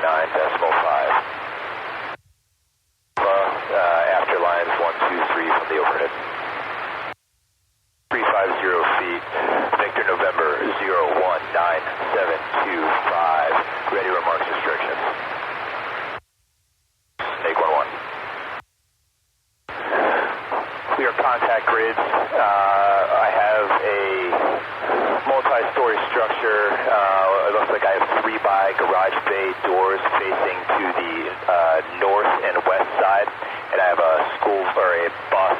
9.5. After lines 1, 2, 3 from the overhead. 350 feet. Victor November 019725. Ready remarks restrictions. Snake 1-1. Clear contact grids. I have a multi-story structure. It looks like I have 3-by garage bay doors facing to the north and west side, and I have a school or a bus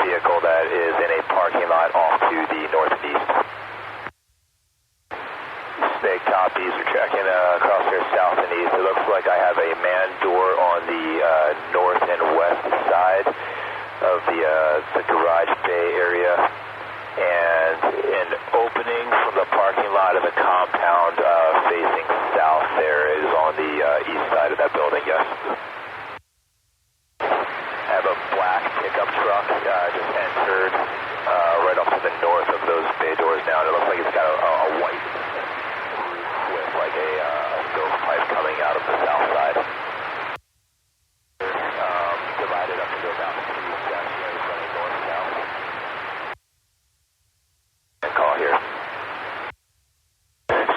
vehicle that is in a parking lot off to the north and east. Snake copies. We're tracking across here south and east. It looks like I have a man door on the north and west side of the garage bay area, and an opening from the parking lot of the compound facing south there is on the east side of that building, yes. I have a black pickup truck just entered right off to the north of those bay doors now, and it looks like it's got a white roof with like a stovepipe coming out of the south side. Divided up into about 2 sections running north-south. And call here.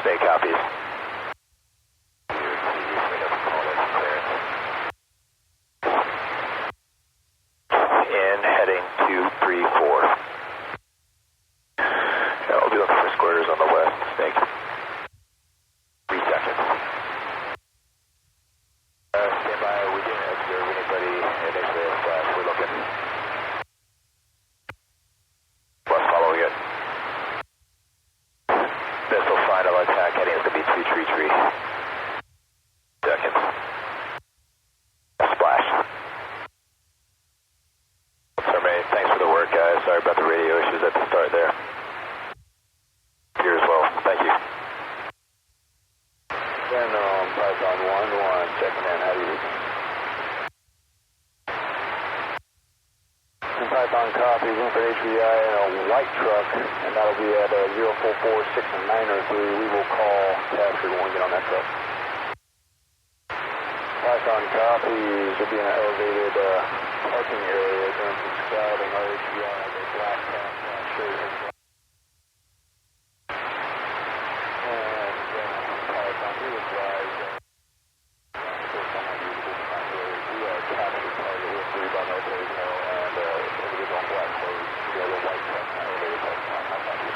Stay copies. In heading 234. I'll be looking for squares on the west, Snake. 3 seconds. Stand by. We didn't observe anybody initially at flash. We're looking. West following it. Missile final attack heading is going to be 233 seconds. Splash. Thanks for the work, guys. Sorry about the radio issues at the start there. Here as well. Thank you. Venom, Python 1-1, checking in. How do you read? Python copy, room for HVI and a white truck, and that'll be at 044693. We will call captured when we get on that truck. Python copies will be in an elevated parking area during some scouting. Our HVI has a black cap, black shirt. And Python, we will drive. We are captured target with 3 by military mail and individual on black clothes. We have a white truck in an elevated parking lot. How about you?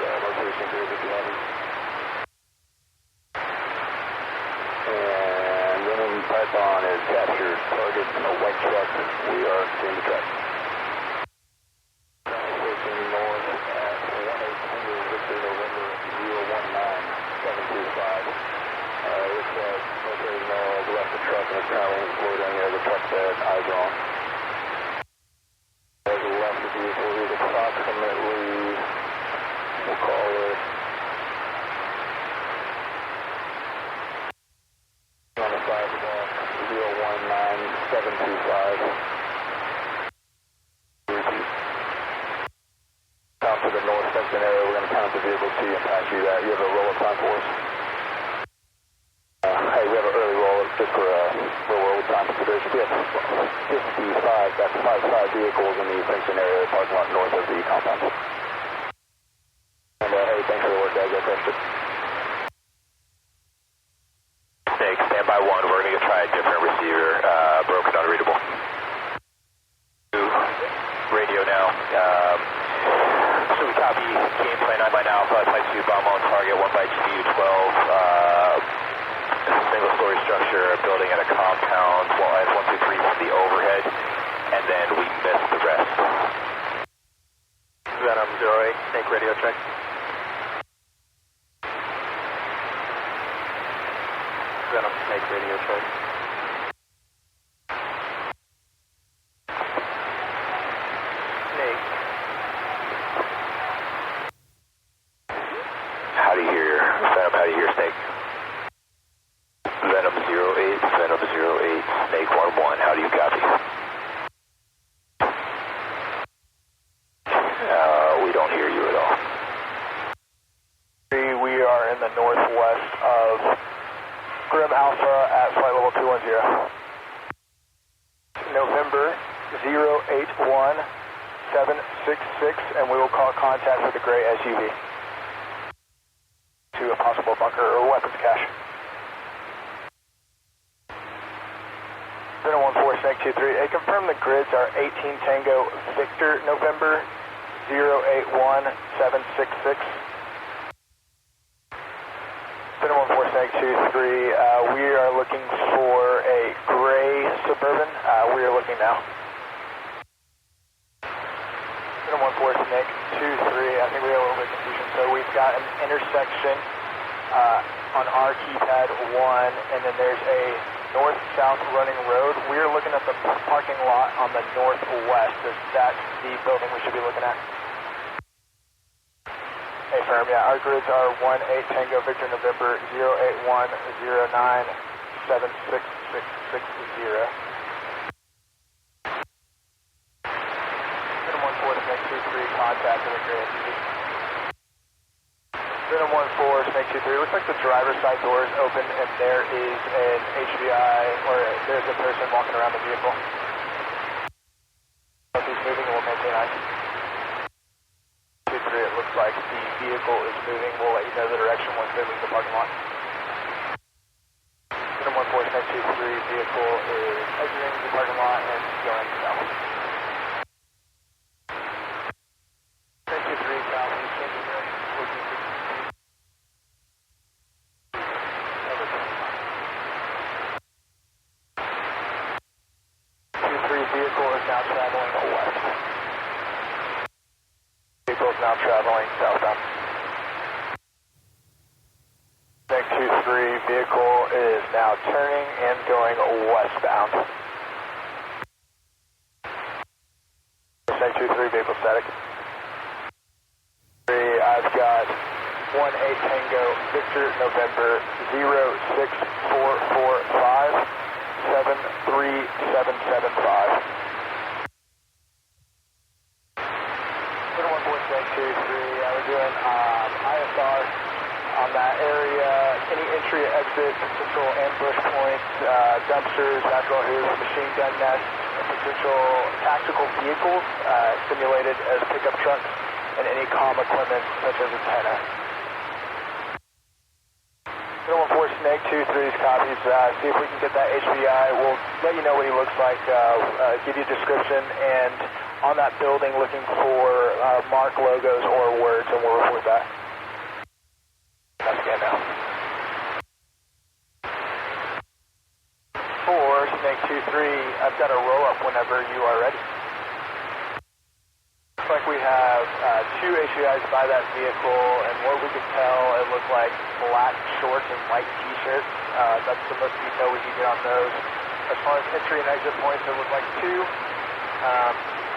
Location grid if you have it. And Venom Python is captured target in a white truck. We are seeing the truck. Location north at 1800 Victor November 019725. It's military mail left the truck and is currently loading the truck bed, eyes on. As left the vehicle is approximately, we'll call it on the side of the ball, 019725. Down to the north fencing area, we're going to count the vehicle, see and pass you that. You have a roll-up time for us? Hey, we have an early roll-up just for roll-up time consideration. We have 55, that's 5 vehicles in the fencing area, parking lot north of the compound. And hey, thanks for the work, guys. I appreciate it. Snake, stand by 1. We're going to try a different receiver. Broken, unreadable. Radio now. So we copy game plan 9 by now. Type 2 bomb on target 1 by GU12. Single story structure, building at a compound. 1, 2, 3 from the overhead. And then we missed the rest. Venom 08, Snake radio check. Venom, Snake radio check. Snake. How do you hear? Venom, how do you hear Snake? Venom 08, Venom 08, Snake 081766, and we will call contact with the gray SUV to a possible bunker or weapons cache. Venom 14, Snake 23. Hey, confirm the grids are 18 Tango Victor November 081766. Venom 14, Snake 23. We are looking for a gray Suburban. We are looking now. Venom 14, Snake 23. I think we have a little bit of confusion. So we've got an intersection on our keypad 1, and then there's a north-south running road. We are looking at the parking lot on the northwest. Is that the building we should be looking at? Hey, firm, yeah, our grids are 18 Tango Victor November 0810976660. Venom 14, Snake 23, contact with the gray SUV. Venom 14, Snake 23. Looks like the driver's side door is open and there is an HVI, or there's a person walking around the vehicle. If he's moving, we'll maintain ice. 23, it looks like the vehicle is moving. We'll let you know the direction once they leave the parking lot. Venom 14, Snake 23, vehicle is exiting the parking lot and going south. Snake 23, southeast, looking for vehicle is now traveling west. Vehicle is now traveling southbound. Snake 23, vehicle is now turning and going westbound. Snake 23, vehicle static. I've got 18 Tango Victor November 06445. 73775. Venom 14, Snake 23. We're doing ISR on that area. Any entry or exit, potential ambush points, dumpsters, natural hoops, machine gun nests, and potential tactical vehicles simulated as pickup trucks, and any comm equipment such as antenna. Venom 14, Snake 23's copies. See if we can get that HVI. We'll let you know what he looks like, give you a description, and on that building looking for mark logos or words, and we'll report that. That's again now. 4, Snake 23, I've got a roll-up whenever you are ready. Looks like we have 2 HVIs by that vehicle, and what we could tell, it looked like black shorts and white t-shirts. That's the most detail we can get on those. As far as entry and exit points, it looked like 2.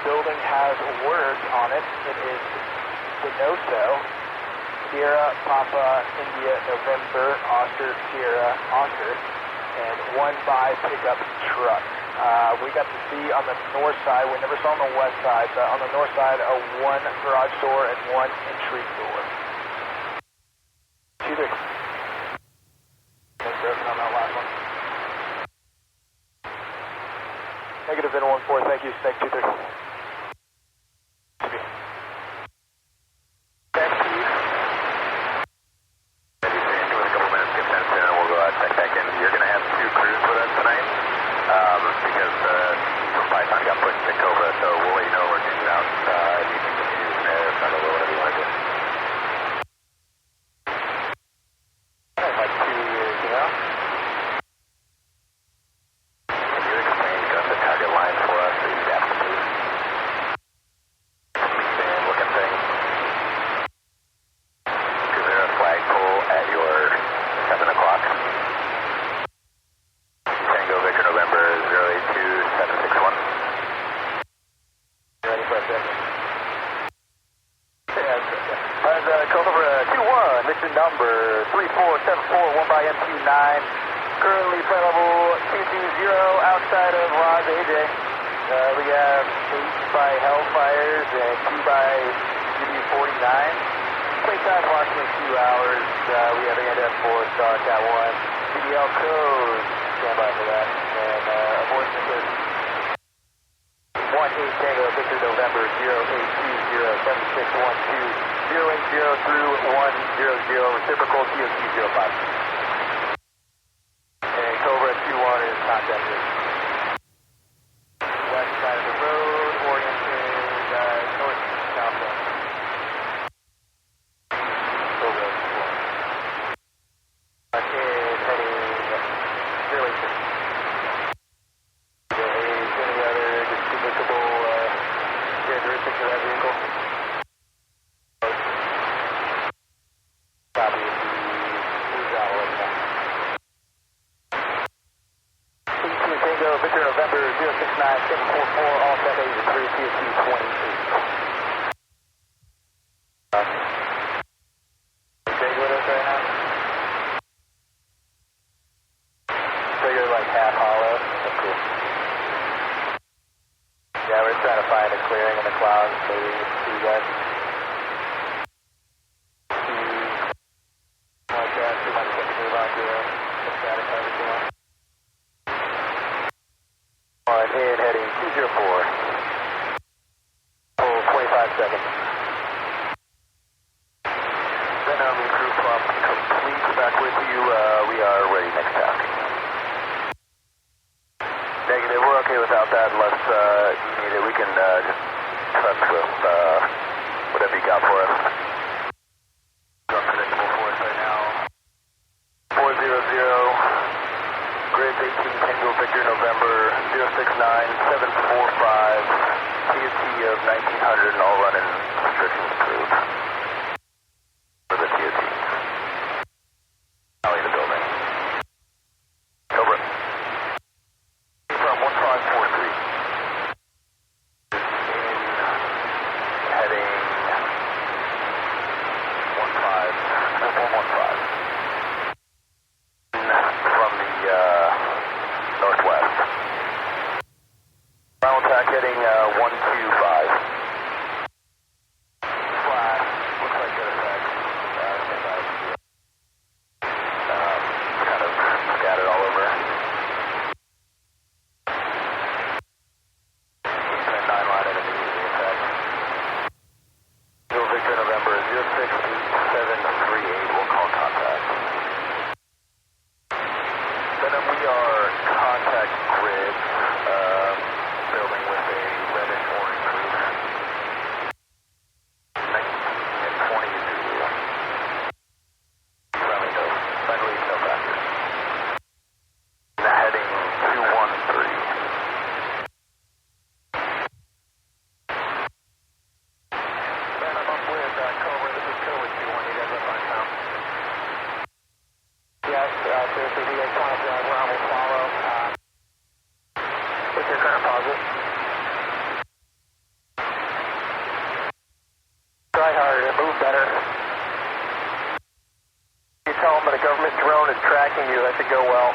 Building has words on it. It is Denoso, Sierra, Papa, India, November, Oscar, Sierra, Oscar, and 1 by pickup truck. We got to see on the north side, we never saw on the west side, but on the north side, a 1 garage door and 1 entry door. 2-3. Thanks, Griffin, on that last one. Negative Venom 14, thank you, Snake 23. Thank you. You're going to have 2 crews with us tonight because Python got put in Tacoma, so we'll let you know we're getting out. You can continue from there, whatever you want to do. Like 2 years, you know? Can you explain the target line for us so you have to move? Stand looking thing. Is there a flagpole at your 7 o'clock? Tango Victor November 082761. Ready for a second. Cobra 2-1, mission number 3474, 1 by MQ9. Currently flight level 220 outside of Los AJ. We have 8 by Hellfires and 2 by UB49. Play time approximately 2 hours. We have ANF for Star Cat 1. CDL code, stand by for that. And avoid the 1 November 0820-7612-080 through 100, reciprocal TOC 05. And Cobra 2-1 is contacted. West side of the road, oriented north southwest. Cobra 2-1. And heading 086. Any other distinguishable characteristics of that vehicle? Copy. Moves out right now. Tango, Victor November 069744, all set 83, TSC 28. Tango with us right now? Tango like half hollow. That's cool. Yeah, we're trying to find a clearing in the clouds so we can see you guys. We might just move on to the status of everything. On in, heading 204. Pull 25 seconds. Venom, crew pump complete. Back with you. We are ready next task. Negative, we're okay without that unless you need it. We can just touch with whatever you got for us. Unpredictable for us right now. 400, grid 18 Tango Victor November 069745, TSC of 1900 and all running restrictions approved. For the TSC. Alley the building. Cobra. From 1543. Heading 115. From the northwest. Final attack heading 125. Flat. Looks like good effect. Kind of scattered all over. 9 line and immediately attack. Victor November 068738 will call contact. Venom, we are contact grid, building with a reddish orange roof. 19 and 20 is Zulu. Friendly no factors. Heading 213. Venom, I'm with Cobra. This is Cobra 2-1. You guys up on count? Yes, seriously, you guys want to ground will follow. What's your current positive? Try harder, move better. You tell them that a government drone is tracking you, that should go well.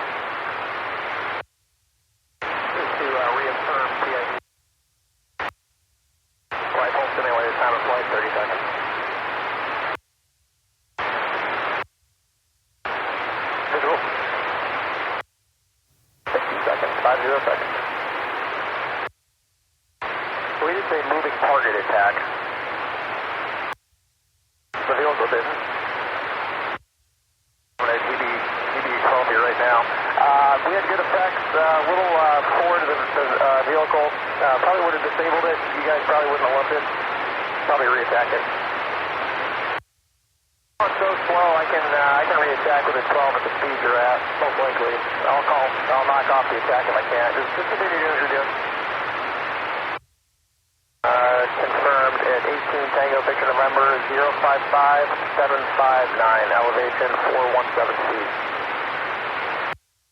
Just to reaffirm PID. Flight pulse simulator, time of flight 30 seconds. Visual. 50 seconds, 50 seconds. We just say moving target attack. The vehicle business. I'm going to DB 12 here right now. We had good effects, a little forward of the vehicle. Probably would have disabled it. You guys probably wouldn't have loved it. Probably re-attack it. It's so slow, I can re-attack with a 12 at the speed you're at, most likely. I'll knock off the attack if I can. Just continue doing what you're doing. Confirmed at 18 Tango Victor November 055759, elevation 417 feet.